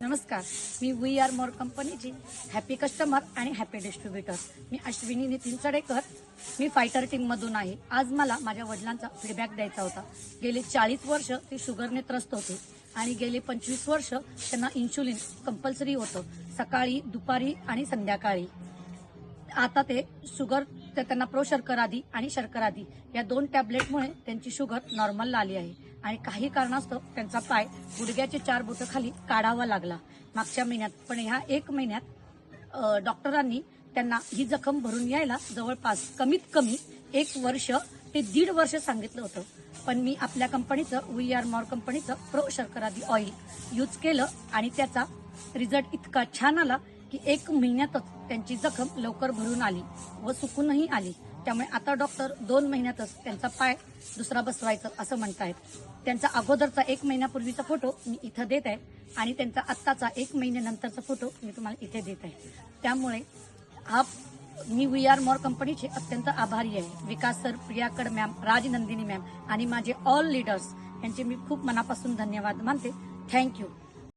नमस्कार, मी we are more कंपनीची happy customer आणि हॅपी डिस्ट्रीब्युटर. मी अश्विनी नितीन चडेकर. मी फायटर टीममधून आहे. आज मला माझ्या वडिलांचा फीडबॅक द्यायचा होता. गेले 40 वर्ष ते शुगरने त्रस्त होते आणि गेले 25 वर्ष त्यांना इन्शुलिन कंपल्सरी होतं, सकाळी, दुपारी आणि संध्याकाळी. आता ते शुगर त्यांना प्रो शर्कर आधी आणि शर्कर आधी या 2 टॅबलेटमुळे त्यांची शुगर नॉर्मलला आली आहे आणि काही कारणास्तव त्यांचा पाय गुडघ्याचे 4 बोटं खाली काढावा लागला मागच्या महिन्यात. पण ह्या 1 महिन्यात डॉक्टरांनी त्यांना ही जखम भरून यायला जवळपास कमीत कमी 1 वर्ष ते 1.5 वर्ष सांगितलं होतं. पण मी आपल्या कंपनीचं वी आर मोर कंपनीचं प्रो शर्कर आधी ऑइल यूज केलं आणि त्याचा रिझल्ट इतका छान आला की 1 महिन्यातच त्यांची जखम लवकर भरून आली व सुकूनही आली. त्यामुळे आता डॉक्टर 2 महिन्यातच त्यांचा पाय दुसरा बसवायचं असं म्हणतायत. त्यांचा अगोदरचा 1 महिन्यापूर्वीचा फोटो मी इथं देत आहे आणि त्यांचा आत्ताचा 1 महिन्यानंतरचा फोटो मी तुम्हाला इथे देत आहे. त्यामुळे मी वी आर मोर कंपनीचे अत्यंत आभारी आहे. विकास सर, प्रियाकड मॅम, राजनंदिनी मॅम आणि माझे ऑल लीडर्स यांचे मी खूप मनापासून धन्यवाद मानते. थँक्यू.